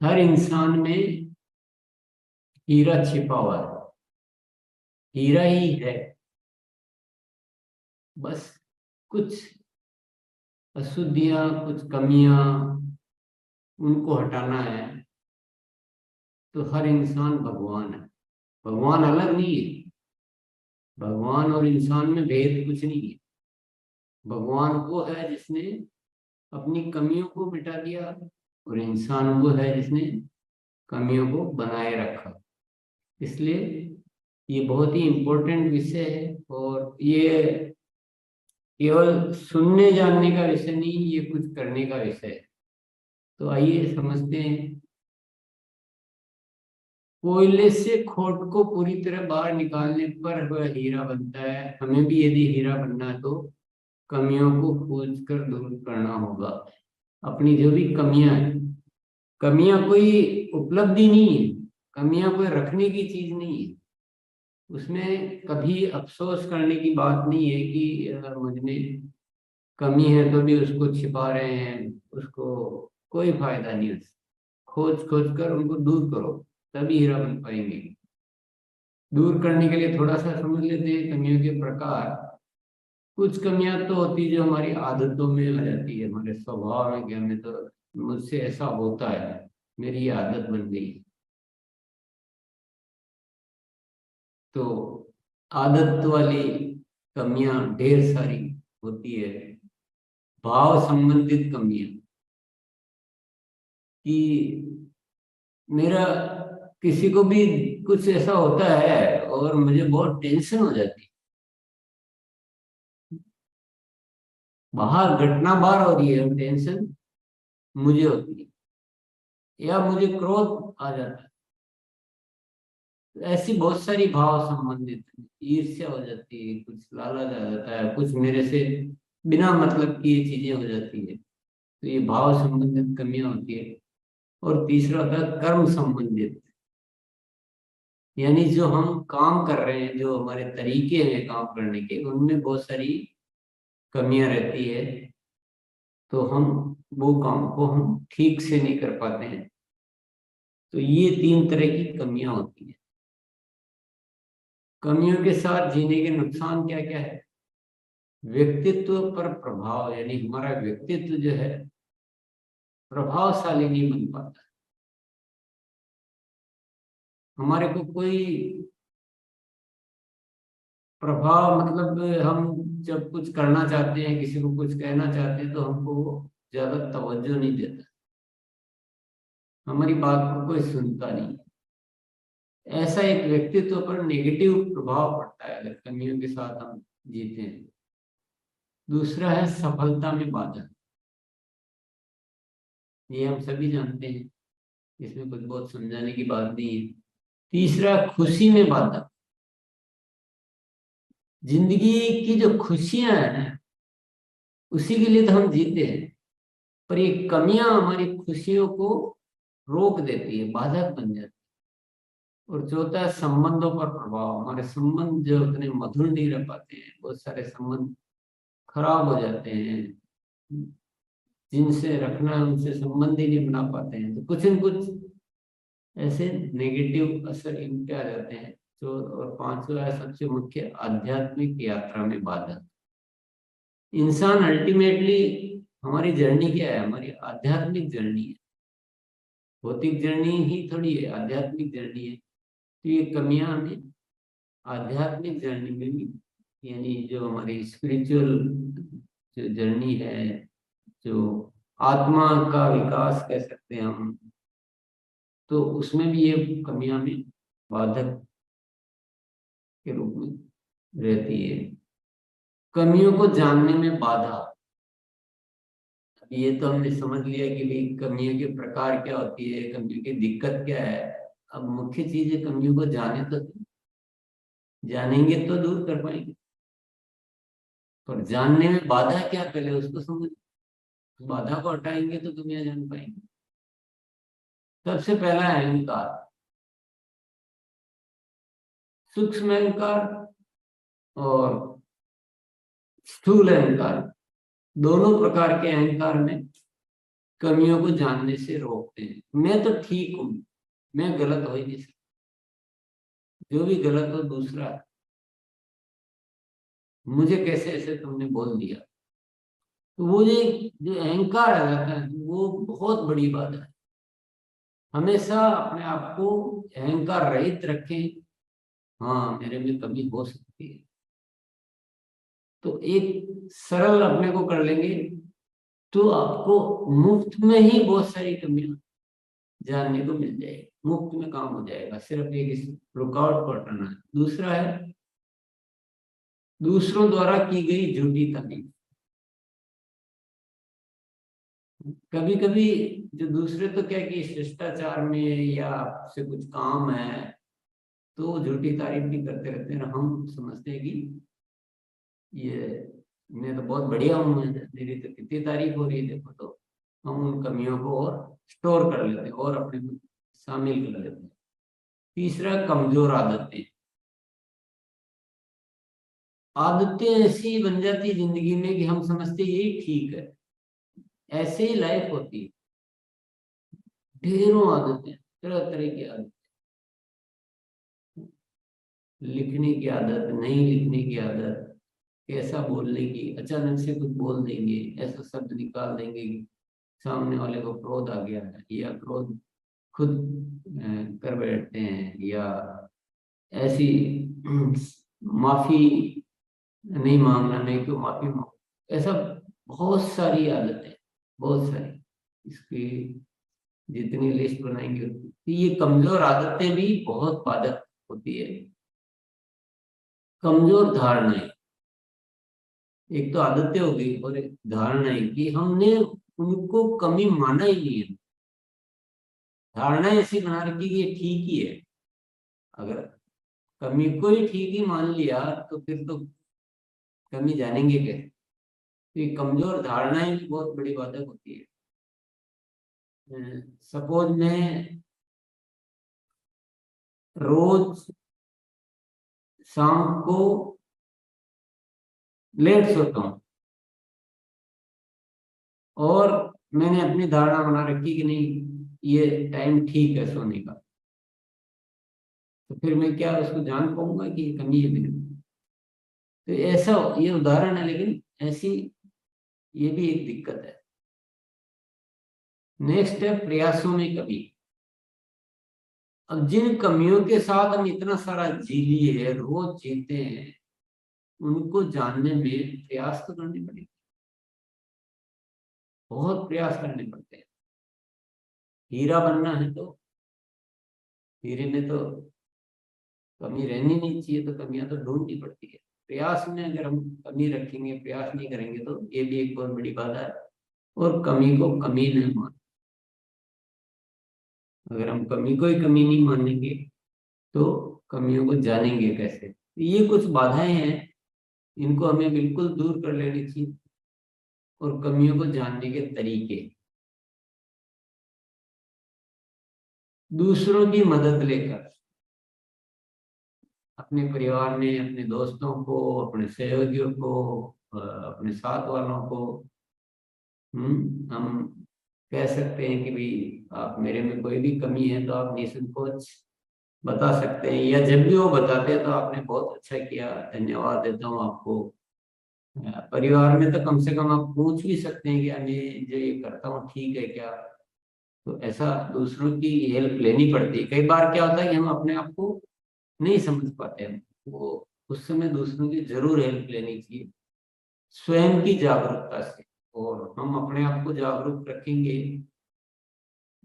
हर इंसान में हीरा छिपा हुआ है। हीरा ही है। बस कुछ अशुद्धियां, कुछ कमियां, उनको हटाना है। तो हर इंसान भगवान है। भगवान अलग नहीं है। भगवान और इंसान में भेद कुछ नहीं है। भगवान वो है जिसने अपनी कमियों को मिटा दिया, और इंसान वो है जिसने कमियों को बनाए रखा। इसलिए ये बहुत ही इम्पोर्टेंट विषय है, और ये केवल सुनने जानने का विषय नहीं, ये कुछ करने का विषय है। तो आइए समझते हैं। कोयले से खोट को पूरी तरह बाहर निकालने पर वह हीरा बनता है। हमें भी यदि हीरा बनना है तो कमियों को खोज कर दूर करना होगा। अपनी जो भी कमियां हैं, कमियां कोई उपलब्धि नहीं है, कमियां कोई रखने की चीज नहीं है। उसमें कभी अफसोस करने की बात नहीं है कि मुझ में कमी है तो भी उसको छिपा रहे हैं। उसको कोई फायदा नहीं। उससे खोज खोज कर उनको दूर करो, तभी हीरा बन पाएंगे। दूर करने के लिए थोड़ा सा समझ लेते हैं कमियों के प्रकार। कुछ कमियां तो होती है जो हमारी आदतों में आ जाती है, हमारे स्वभाव में, कि हमें तो मुझसे ऐसा होता है, मेरी ये आदत बन गई। तो आदत वाली कमियां ढेर सारी होती है। भाव संबंधित कमियां, कि मेरा किसी को भी कुछ ऐसा होता है और मुझे बहुत टेंशन हो जाती है। बाहर घटना बाहर हो रही है और टेंशन मुझे होती है, या मुझे क्रोध आ जाता है। ऐसी बहुत सारी भाव संबंधित ईर्ष्या हो जाती है, कुछ लालच आ जाता है, कुछ मेरे से बिना मतलब की ये चीजें हो जाती है। तो ये भाव संबंधित कमियां होती है। और तीसरा होता है कर्म संबंधित, यानी जो हम काम कर रहे हैं, जो हमारे तरीके हैं काम करने के, उनमें बहुत सारी कमियां रहती है। तो हम वो काम को हम ठीक से नहीं कर पाते हैं। तो ये तीन तरह की कमियां होती हैं। कमियों के साथ जीने के नुकसान क्या क्या है? व्यक्तित्व पर प्रभाव, यानी हमारा व्यक्तित्व जो है प्रभावशाली नहीं बन पाता। हमारे को कोई प्रभाव, मतलब हम जब कुछ करना चाहते हैं, किसी को कुछ कहना चाहते हैं, तो हमको ज्यादा तवज्जो नहीं देता। हमारी बात को कोई सुनता नहीं। ऐसा एक व्यक्तित्व पर नेगेटिव प्रभाव पड़ता है अगर कमियों के साथ हम जीते हैं। दूसरा है सफलता में बाधा। ये हम सभी जानते हैं, इसमें कुछ बहुत समझाने की बात नहीं है। तीसरा, खुशी में बाधा। जिंदगी की जो खुशियां हैं उसी के लिए तो हम जीते हैं, पर ये कमियां हमारी खुशियों को रोक देती है, बाधक बन जाती है। और चौथा है संबंधों पर प्रभाव। हमारे संबंध जो उतने मधुर नहीं रह पाते हैं, बहुत सारे संबंध खराब हो जाते हैं। जिनसे रखना है उनसे संबंध ही नहीं बना पाते हैं, तो कुछ न कुछ ऐसे नेगेटिव असर इनके आ जाते हैं। तो और पांचवा है सबसे मुख्य, आध्यात्मिक यात्रा में बाधा। इंसान अल्टीमेटली, हमारी जर्नी क्या है? हमारी आध्यात्मिक जर्नी है। भौतिक जर्नी ही थोड़ी है, आध्यात्मिक जर्नी है। तो ये कमियां हमें आध्यात्मिक जर्नी में भी, यानी जो हमारी स्पिरिचुअल जो जर्नी है, जो आत्मा का विकास कह सकते हैं हम, तो उसमें भी ये कमियां हमें बाधक के रूप में रहती है। कमियों को जानने में बाधा। ये तो हमने समझ लिया कि भाई कमियों के प्रकार क्या होती है, कमियों की दिक्कत क्या है। अब मुख्य चीज है कमियों को जाने तो, जानेंगे तो दूर कर पाएंगे। पर जानने में बाधा क्या, पहले उसको समझ। बाधा को हटाएंगे तो कमियां जान पाएंगे। सबसे पहला है अहंकार। सूक्ष्म अहंकार और स्थूल अहंकार, दोनों प्रकार के अहंकार में कमियों को जानने से रोकते हैं। मैं तो ठीक हूँ, मैं गलत हो ही नहीं सकता, जो भी गलत हो दूसरा है। मुझे कैसे ऐसे तुमने बोल दिया, तो वो जो अहंकार आ जाता है वो बहुत बड़ी बात है। हमेशा अपने आप को अहंकार रहित रखें। हाँ, मेरे में कमी हो सकती है, तो एक सरल अपने को कर लेंगे तो आपको मुफ्त में ही बहुत सारी कमियां जानने को मिल जाएगी। मुफ्त में काम हो जाएगा, सिर्फ एक इस रुकावट को हटाना है। दूसरा है दूसरों द्वारा की गई झूठी तारीफ। कभी कभी जो दूसरे तो क्या कि शिष्टाचार में या आपसे कुछ काम है तो झूठी तारीफ भी करते रहते हैं। हम समझते हैं कि ये मैं तो बहुत बढ़िया हूँ, मेरी तो कितनी तारीफ हो रही है देखो, तो हम उन कमियों को और स्टोर कर लेते हैं और अपने में शामिल कर लेते हैं। तीसरा, कमजोर आदतें। आदतें ऐसी बन जाती है जिंदगी में कि हम समझते हैं यही ठीक है, ऐसे ही लाइफ होती है। ढेरों आदतें, तरह तरह की आदत, लिखने की आदत, नहीं लिखने की आदत, कैसा बोलने की, अचानक से कुछ बोल देंगे, ऐसा शब्द निकाल देंगे कि सामने वाले को क्रोध आ गया है, या क्रोध खुद कर बैठते हैं, या ऐसी माफी नहीं मांगना, नहीं तो माफी मांग, ऐसा बहुत सारी आदतें, बहुत सारी। इसकी जितनी लिस्ट बनाएंगे उतनी। तो ये कमजोर आदतें भी बहुत बाधक होती है। कमजोर धारणाएं, एक तो आदतें हो गई और एक धारणाएं कि हमने उनको कमी माना ही नहीं है। धारणा ऐसी बना रखी कि ये ठीक ही है। अगर कमी को ही ठीक ही मान लिया तो फिर तो कमी जानेंगे कैसे। तो ये कमजोर धारणाएं भी बहुत बड़ी बाधक होती है। सपोज मैं रोज शाम को लेट सोता हूँ और मैंने अपनी धारणा बना रखी कि नहीं ये टाइम ठीक है सोने का, तो फिर मैं क्या उसको जान पाऊंगा कि ये कमी है मेरे में? तो ऐसा, ये उदाहरण है, लेकिन ऐसी ये भी एक दिक्कत है। नेक्स्ट है प्रयासों में कमी। अब जिन कमियों के साथ हम इतना सारा जी लिए, रोज जीते हैं, उनको जानने में प्रयास तो करने पड़ेंगे, बहुत प्रयास करने पड़ते हैं। हीरा बनना है तो हीरे में तो कमी रहनी नहीं चाहिए, तो कमियां तो ढूंढनी पड़ती है। प्रयास में अगर हम कमी रखेंगे, प्रयास नहीं करेंगे, तो ये भी एक बहुत बड़ी बात है। और कमी को कमी नहीं मान, अगर हम कमी को ही कमी नहीं मानेंगे तो कमियों को जानेंगे कैसे? ये कुछ बाधाएं हैं, इनको हमें बिल्कुल दूर कर लेनी चाहिए। और कमियों को जानने के तरीके, दूसरों की मदद लेकर, अपने परिवार में, अपने दोस्तों को, अपने सहयोगियों को, अपने साथ वालों को, हम कह सकते हैं कि भाई आप मेरे में कोई भी कमी है तो आप निसंकोच बता सकते हैं, या जब भी वो बताते हैं तो आपने बहुत अच्छा किया, धन्यवाद देता हूँ आपको। परिवार में तो कम से कम आप पूछ भी सकते हैं कि मैं जो ये करता हूँ ठीक है क्या? तो ऐसा दूसरों की हेल्प लेनी पड़ती है। कई बार क्या होता है कि हम अपने आप को नहीं समझ पाते हैं, वो उस समय दूसरों की जरूर हेल्प लेनी चाहिए, स्वयं की जागरूकता से। और हम अपने आप को जागरूक रखेंगे,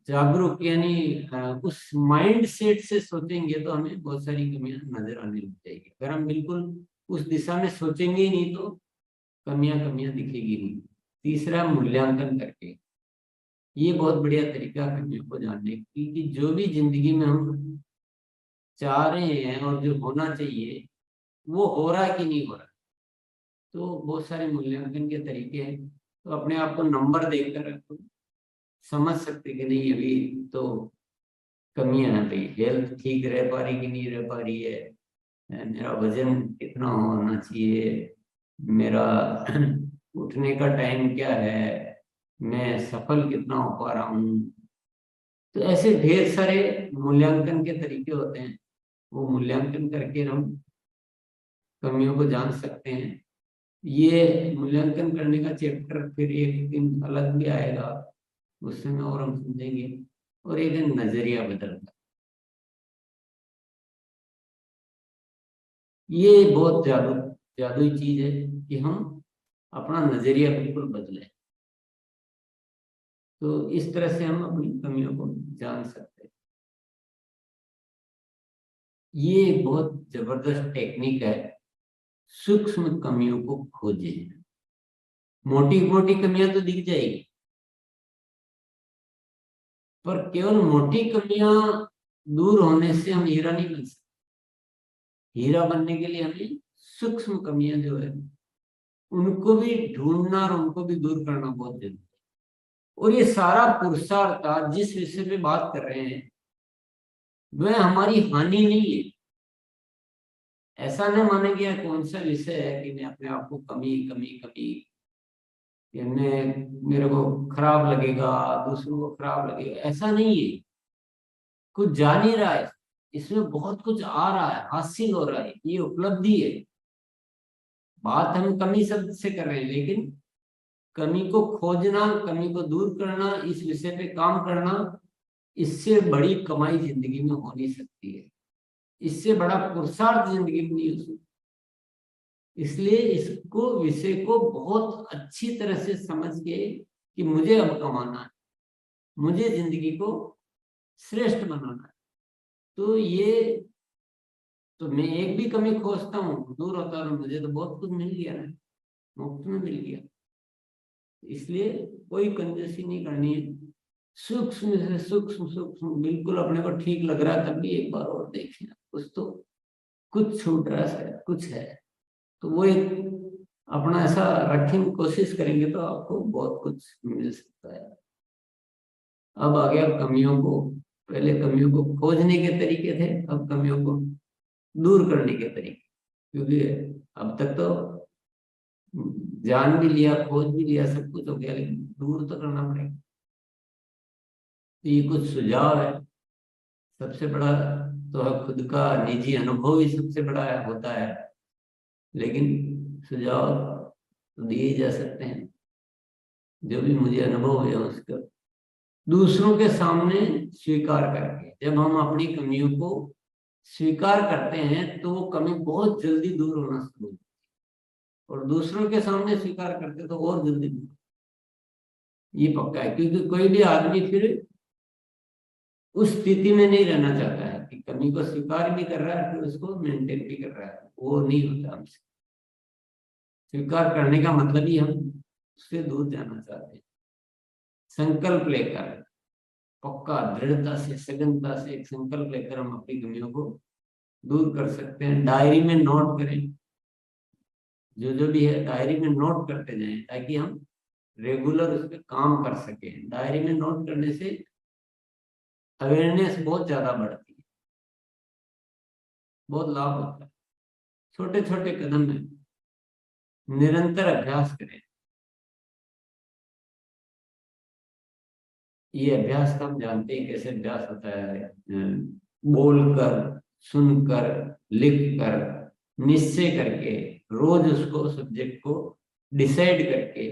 जागरूक यानी उस माइंड सेट से सोचेंगे तो हमें बहुत सारी कमियां नजर आने लग जाएगी। अगर हम बिल्कुल उस दिशा में सोचेंगे ही नहीं तो कमियां कमियां दिखेगी नहीं। तीसरा, मूल्यांकन करके। ये बहुत बढ़िया तरीका है कमियों को जानने की, कि जो भी जिंदगी में हम चाह रहे हैं और जो होना चाहिए वो हो रहा है कि नहीं हो रहा। तो बहुत सारे मूल्यांकन के तरीके हैं। तो अपने आप को नंबर देकर तो समझ सकते कि नहीं अभी तो कमियां हैं भाई, हेल्थ ठीक रह पा रही कि नहीं रह पा रही है, मेरा वजन कितना होना चाहिए, मेरा उठने का टाइम क्या है, मैं सफल कितना हो पा रहा हूँ। तो ऐसे ढेर सारे मूल्यांकन के तरीके होते हैं, वो मूल्यांकन करके हम कमियों को जान सकते हैं। ये मूल्यांकन करने का चैप्टर फिर एक दिन अलग भी आएगा, उससे में और हम समझेंगे। और एक है नजरिया बदलना। ये बहुत जादुई चीज है कि हम अपना नजरिया बिल्कुल बदले। तो इस तरह से हम अपनी कमियों को जान सकते हैं। ये एक बहुत जबरदस्त टेक्निक है, सूक्ष्म कमियों को खोजे। मोटी मोटी कमियां तो दिख जाएगी, पर केवल मोटी कमियां दूर होने से हम हीरा नहीं बन सकते। हीरा बनने के लिए हमें सूक्ष्म कमियां जो है उनको भी ढूंढना और उनको भी दूर करना बहुत जरूरी है। और ये सारा पुरुषार्थ आज जिस विषय पे बात कर रहे हैं वह हमारी हानि नहीं है। ऐसा नहीं माने कि यह कौन सा विषय है कि मैं अपने आप को कमी कमी कमी, कि मैं मेरे को खराब लगेगा, दूसरों को खराब लगेगा, ऐसा नहीं है। कुछ जा नहीं रहा है, इसमें बहुत कुछ आ रहा है, हासिल हो रहा है, ये उपलब्धि है। बात हम कमी शब्द से कर रहे हैं, लेकिन कमी को खोजना, कमी को दूर करना, इस विषय पे काम करना, इससे बड़ी कमाई जिंदगी में हो नहीं सकती है। इससे बड़ा पुरुषार्थ जिंदगी में नहीं हो सकता। इसलिए इसको विषय को बहुत अच्छी तरह से समझ के कि मुझे अब कमाना है, मुझे जिंदगी को श्रेष्ठ बनाना है। तो ये, तो मैं एक भी कमी खोजता हूँ दूर होता है, मुझे तो बहुत कुछ मिल गया ना, मुफ्त में मिल गया। इसलिए कोई कंजूसी नहीं करनी है। सूक्ष्म से सूक्ष्म सूक्ष्म बिल्कुल अपने को ठीक लग रहा है तब भी एक बार और देखना, कुछ तो कुछ छूट रहा है, कुछ है। तो वो एक अपना ऐसा रखेंगे, कोशिश करेंगे तो आपको बहुत कुछ मिल सकता है। अब आ गया कमियों को, पहले कमियों को खोजने के तरीके थे, अब कमियों को दूर करने के तरीके। क्योंकि अब तक तो जान भी लिया, खोज भी लिया, सब कुछ हो गया, लेकिन दूर तो करना पड़ेगा। तो ये कुछ सुझाव है। सबसे बड़ा तो है खुद का निजी अनुभव ही सबसे बड़ा होता है, लेकिन सुझाव तो दिए जा सकते हैं। जो भी मुझे अनुभव है उसका दूसरों के सामने स्वीकार करके, जब हम अपनी कमियों को स्वीकार करते हैं तो वो कमी बहुत जल्दी दूर होना शुरू होती है, और दूसरों के सामने स्वीकार करते तो और जल्दी दूर। ये पक्का है, क्योंकि कोई भी आदमी फिर उस स्थिति में नहीं रहना चाहता है कि कमी को स्वीकार भी कर रहा है फिर उसको मेंटेन भी कर रहा है, वो नहीं होता हमसे। स्वीकार करने का मतलब ही हम उससे दूर जाना चाहते हैं। संकल्प लेकर, पक्का दृढ़ता से, सघनता से एक संकल्प लेकर हम अपनी कमियों को दूर कर सकते हैं। डायरी में नोट करें, जो जो भी है डायरी में नोट करते जाएं, ताकि हम रेगुलर उस पर काम कर सकें। डायरी में नोट करने से अवेयरनेस बहुत ज्यादा बढ़ती है, बहुत लाभ होता है। छोटे छोटे कदम में निरंतर अभ्यास करें। ये अभ्यास का हम जानते हैं कैसे अभ्यास होता है, बोलकर, सुनकर, लिखकर, निश्चय करके, रोज उसको सब्जेक्ट को डिसाइड करके,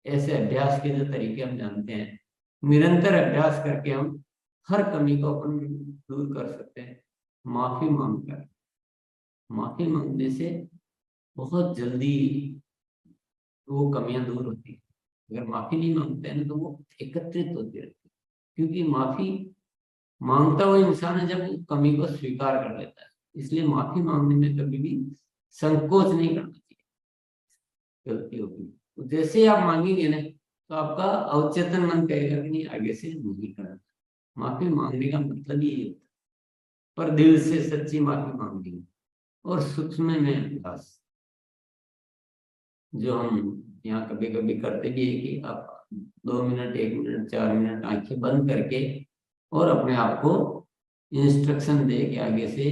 ऐसे अभ्यास के जो तरीके हम जानते हैं, निरंतर अभ्यास करके हम हर कमी को अपन दूर कर सकते हैं। माफी मांगकर, माफी मांगने से बहुत जल्दी वो कमियां दूर होती है। अगर माफी नहीं मांगते हैं ना तो वो एकत्रित होती रहती है। क्योंकि माफी मांगता हुआ इंसान है जब वो कमी को स्वीकार कर लेता है। इसलिए माफी मांगने में कभी भी संकोच नहीं करना चाहिए। गलती होगी तो जैसे ही आप मांगेंगे ना तो आपका अवचेतन मन कहेगा कि नहीं, आगे से नहीं करना। माफी मांगने का मतलब यही होता है, पर दिल से सच्ची माफी मांगनी। और सूक्ष्म में अभ्यास, जो हम यहाँ कभी कभी करते भी है कि आप 2 मिनट, 1 मिनट, 4 मिनट आंखें बंद करके और अपने आप को इंस्ट्रक्शन दे कि आगे से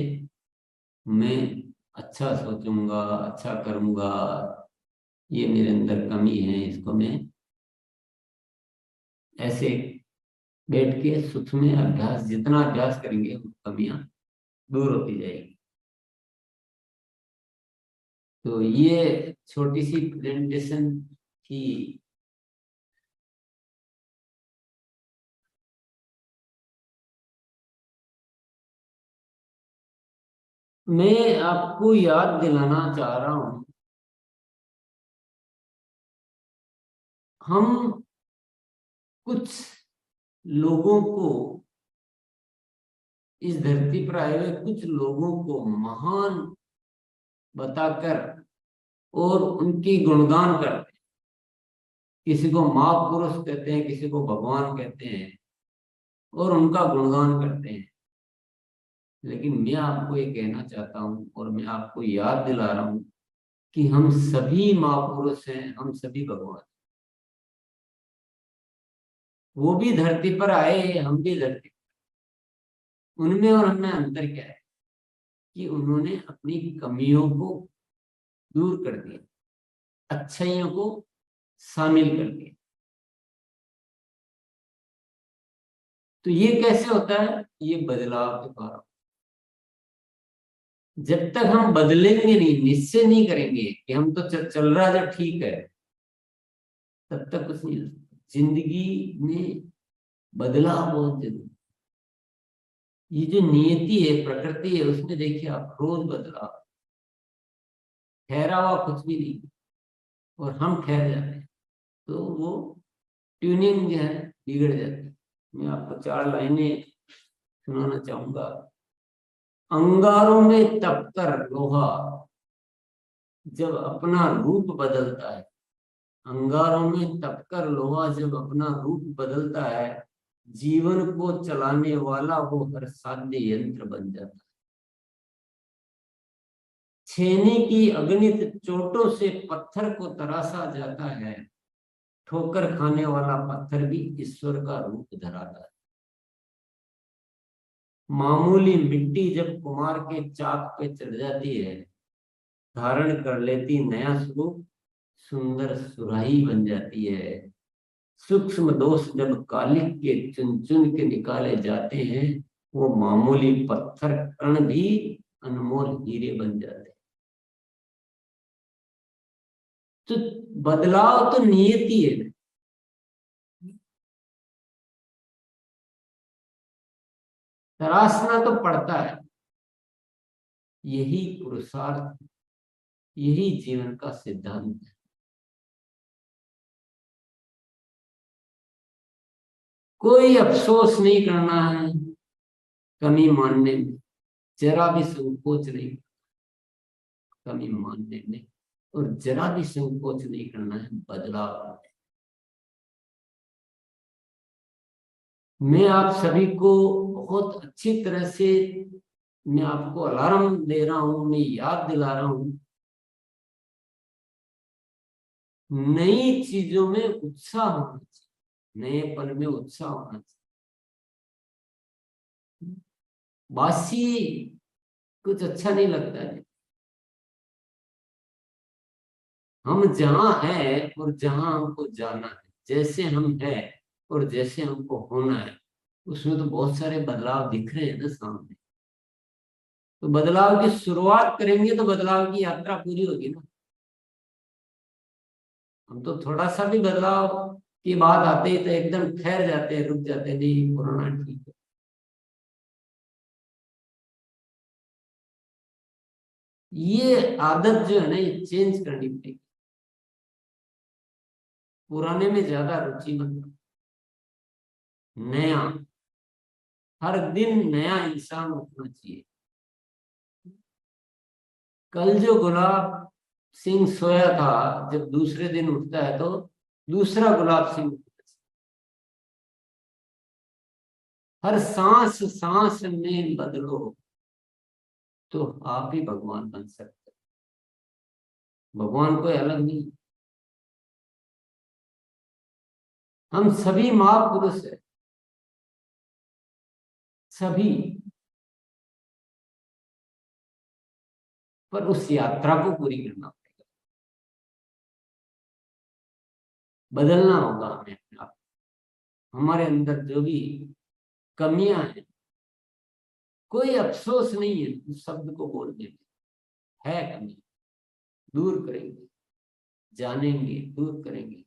मैं अच्छा सोचूंगा, अच्छा करूंगा, ये मेरे अंदर कमी है, इसको मैं ऐसे बैठ के सुख में अभ्यास, जितना अभ्यास करेंगे वो कमियां दूर होती जाएगी। तो ये छोटी सी प्रेजेंटेशन की मैं आपको याद दिलाना चाह रहा हूं, हम कुछ लोगों को, इस धरती पर आए हुए कुछ लोगों को महान बताकर और उनकी गुणगान करते हैं। किसी को महापुरुष कहते हैं, किसी को भगवान कहते हैं और उनका गुणगान करते हैं। लेकिन मैं आपको ये कहना चाहता हूँ और मैं आपको याद दिला रहा हूँ कि हम सभी महापुरुष हैं, हम सभी भगवान। वो भी धरती पर आए, हम भी धरती पर। उनमें और हमें अंतर क्या है कि उन्होंने अपनी कमियों को दूर कर दिया, अच्छाइयों को शामिल कर दिया। तो ये कैसे होता है? ये बदलाव के द्वारा। जब तक हम बदलेंगे नहीं, निश्चय नहीं करेंगे कि हम तो चल रहा जो ठीक है, तब तक कुछ नहीं हो सकता। जिंदगी में बदलाव बहुत जरूरी। ये जो नियति है, प्रकृति है, उसमें देखिए आप रोज बदलाव, ठहरा हुआ कुछ भी नहीं। और हम ठहर जाते हैं तो वो ट्यूनिंग जो है बिगड़ जाती है। मैं आपको 4 लाइनें सुनाना चाहूंगा। अंगारों में तपकर लोहा जब अपना रूप बदलता है, अंगारों में तपकर लोहा जब अपना रूप बदलता है, जीवन को चलाने वाला वो हर साध्य यंत्र बन जाता है। छेनी की अगणित चोटों से पत्थर को तराशा जाता है, ठोकर खाने वाला पत्थर भी ईश्वर का रूप धराता है। मामूली मिट्टी जब कुम्हार के चाक पे चढ़ जाती है, धारण कर लेती नया स्वरूप, सुंदर सुराही बन जाती है। सूक्ष्म दोष जब कालिक के चुन चुन के निकाले जाते हैं, वो मामूली पत्थर कण भी अनमोल हीरे बन जाते हैं। तो बदलाव तो नियति है। तराशना तो पड़ता है। यही पुरुषार्थ, यही जीवन का सिद्धांत है। कोई अफसोस नहीं करना है कमी मानने में, जरा भी संकोच नहीं कमी मानने में, और जरा भी संकोच नहीं करना है बदलाव करने में। मैं आप सभी को बहुत अच्छी तरह से, मैं आपको अलार्म दे रहा हूं, मैं याद दिला रहा हूं, नई चीजों में उत्साह होना चाहिए, नए पल में उत्साह होना चाहिए। बासी कुछ अच्छा नहीं लगता है। हम जहां हैं और जहां हमको जाना है, जैसे हम हैं और जैसे हमको होना है, उसमें तो बहुत सारे बदलाव दिख रहे हैं ना सामने। तो बदलाव की शुरुआत करेंगे तो बदलाव की यात्रा पूरी होगी ना। हम तो थोड़ा सा भी बदलाव की बात आते ही तो एकदम ठहर जाते हैं, रुक जाते हैं, नहीं पुराना ठीक है। ये आदत जो है ना, ये चेंज करनी पड़ेगी। पुराने में ज्यादा रुचि मत रखो। नया, हर दिन नया इंसान उठना चाहिए। कल जो गुलाब सिंह सोया था, जब दूसरे दिन उठता है तो दूसरा गुलाब सिंह उठता है। हर सांस सांस में बदलो तो आप ही भगवान बन सकते हैं। भगवान कोई अलग नहीं। हम सभी महापुरुष हैं, सभी। पर उस यात्रा को पूरी करना पड़ेगा, बदलना होगा हमें अपने आप। हमारे अंदर जो भी कमियां हैं, कोई अफसोस नहीं है उस शब्द को बोलने में, है कमी, दूर करेंगे, जानेंगे, दूर करेंगे।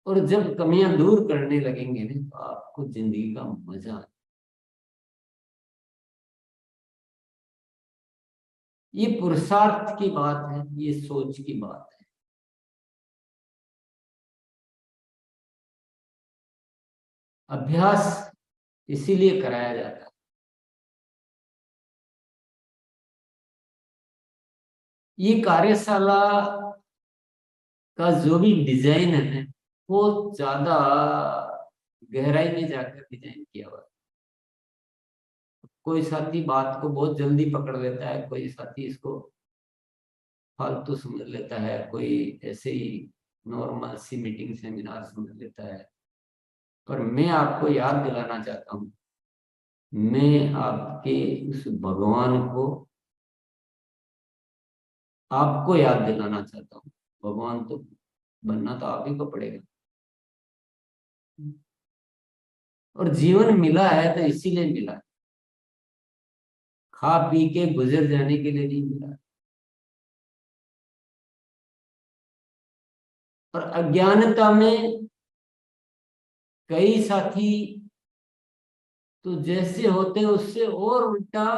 और जब कमियां दूर करने लगेंगे ना तो आपको जिंदगी का मजा आए। ये पुरुषार्थ की बात है, ये सोच की बात है। अभ्यास इसीलिए कराया जाता है। ये कार्यशाला का जो भी डिजाइन है वो ज्यादा गहराई में जाकर डिजाइन किया हुआ है। कोई साथी बात को बहुत जल्दी पकड़ लेता है, कोई साथी इसको फालतू समझ लेता है, कोई ऐसे ही नॉर्मल सी मीटिंग सेमिनार समझ लेता है। पर मैं आपको याद दिलाना चाहता हूँ, मैं आपके उस भगवान को आपको याद दिलाना चाहता हूँ। भगवान तो बनना तो आप ही को पड़ेगा, और जीवन मिला है तो इसीलिए मिला है, खा पी के गुजर जाने के लिए नहीं मिला। और अज्ञानता में कई साथी तो जैसे होते हैं उससे और उल्टा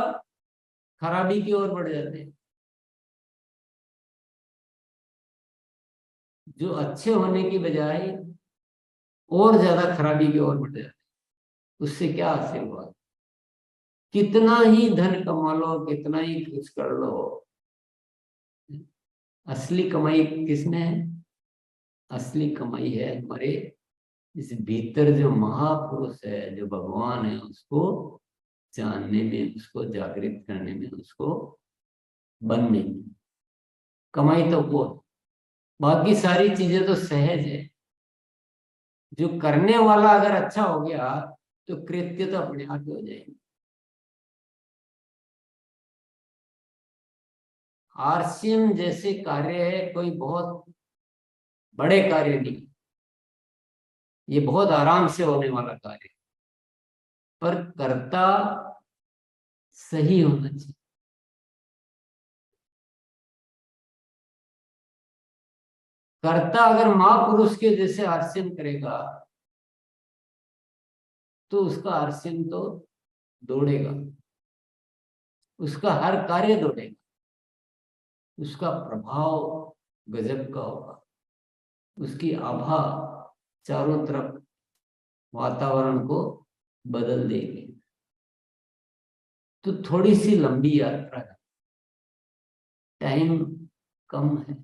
खराबी की ओर बढ़ जाते हैं। जो अच्छे होने की बजाय और ज्यादा खराबी की ओर बढ़ जाते हैं। उससे क्या हासिल हुआ? कितना ही धन कमा लो, कितना ही कुछ कर लो, असली कमाई किसमें है? असली कमाई है हमारे इस भीतर जो महापुरुष है, जो भगवान है, उसको जानने में, उसको जागृत करने में, उसको बनने में। कमाई तो वो है। बाकी सारी चीजें तो सहज है। जो करने वाला अगर अच्छा हो गया तो कृत्य तो अपने आप ही हो जाएंगे। आरसीएम जैसे कार्य है कोई बहुत बड़े कार्य नहीं, ये बहुत आराम से होने वाला कार्य है। पर कर्ता सही होना चाहिए। कर्ता अगर महापुरुष के जैसे आरसीएम करेगा तो उसका आरसीएम तो दौड़ेगा, उसका हर कार्य दौड़ेगा, उसका प्रभाव गजब का होगा, उसकी आभा चारों तरफ वातावरण को बदल देगी। तो थोड़ी सी लंबी यात्रा है, टाइम कम है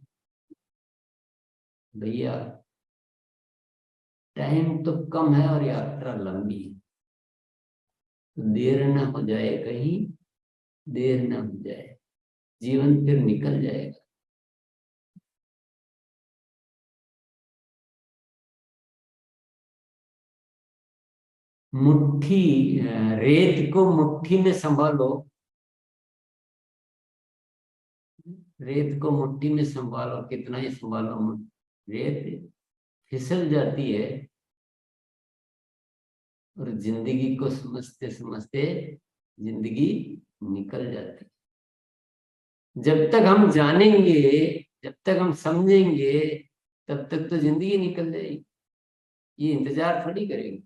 भैया, टाइम तो कम है और यात्रा लंबी है। तो देर न हो जाए कहीं, देर न हो जाए, जीवन फिर निकल जाएगा। मुट्ठी रेत को मुट्ठी में संभालो, रेत को मुट्ठी में संभालो, कितना ही संभालो, रेत फिसल जाती है। और जिंदगी को समझते समझते जिंदगी निकल जाती है। जब तक हम जानेंगे, जब तक हम समझेंगे, तब तक तो जिंदगी निकल जाएगी। ये इंतजार थोड़ी करेगी।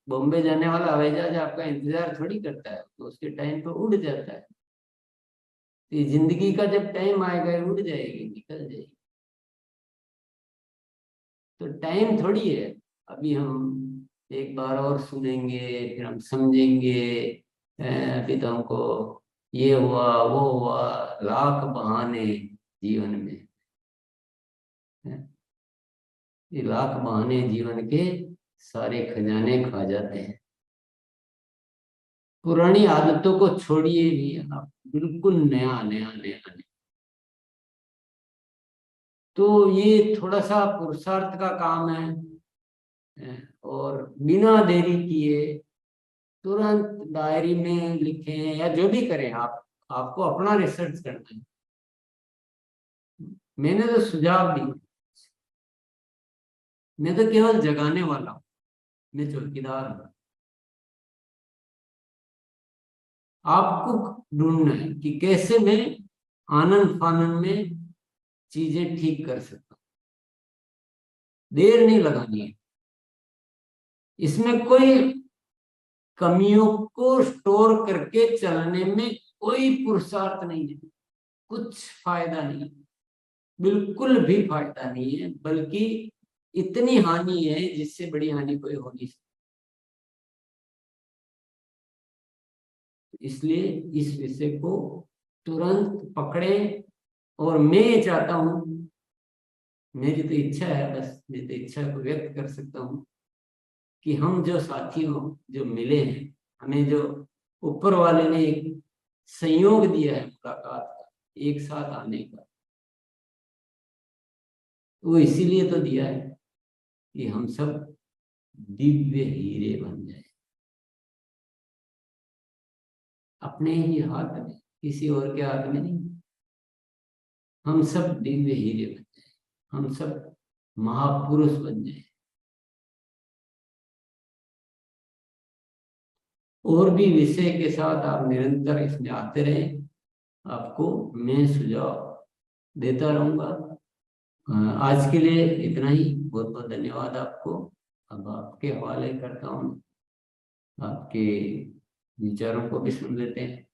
बॉम्बे जाने वाला हवाई जहाज आपका इंतजार थोड़ी करता है, तो उसके टाइम पे उड़ जाता है। तो ये जिंदगी का जब टाइम आएगा उड़ जाएगी, निकल जाएगी। तो टाइम थोड़ी है। अभी हम एक बार और सुनेंगे, फिर हम समझेंगे। अभी तो हमको ये हुआ वो हुआ, लाख बहाने जीवन में। ये लाख बहाने जीवन के सारे खजाने खा जाते हैं। पुरानी आदतों को छोड़िए भी आप, बिल्कुल नया नया नया नया। तो ये थोड़ा सा पुरुषार्थ का काम है। और बिना देरी किए तुरंत डायरी में लिखें या जो भी करें आप, आपको अपना रिसर्च करना है। मैंने तो सुझाव दिए, मैं तो केवल जगाने वाला हूं, मैं चौकीदार हूं। आपको ढूंढना है कि कैसे मैं आनंद फानन में चीजें ठीक कर सकता हूं। देर नहीं लगानी है इसमें। कोई कमियों को स्टोर करके चलने में कोई पुरुषार्थ नहीं है, कुछ फायदा नहीं है, बिल्कुल भी फायदा नहीं है, बल्कि इतनी हानि है जिससे बड़ी हानि कोई हो नहीं सकती। इसलिए इस विषय को तुरंत पकड़े। और मैं ये चाहता हूं, मेरी तो इच्छा है, बस मैं तो इच्छा को व्यक्त कर सकता हूं कि हम जो साथियों जो मिले हैं, हमें जो ऊपर वाले ने एक संयोग दिया है मुलाकात का, एक साथ आने का, वो इसीलिए तो दिया है कि हम सब दिव्य हीरे बन जाए अपने ही हाथ में, किसी और के हाथ में नहीं। हम सब दिव्य हीरे बन जाए, हम सब महापुरुष बन जाए। और भी विषय के साथ आप निरंतर इसमें आते रहें, आपको मैं सुझाव देता रहूंगा। आज के लिए इतना ही। बहुत बहुत धन्यवाद आपको। अब आपके हवाले करता हूँ, आपके विचारों को भी सुन लेते हैं।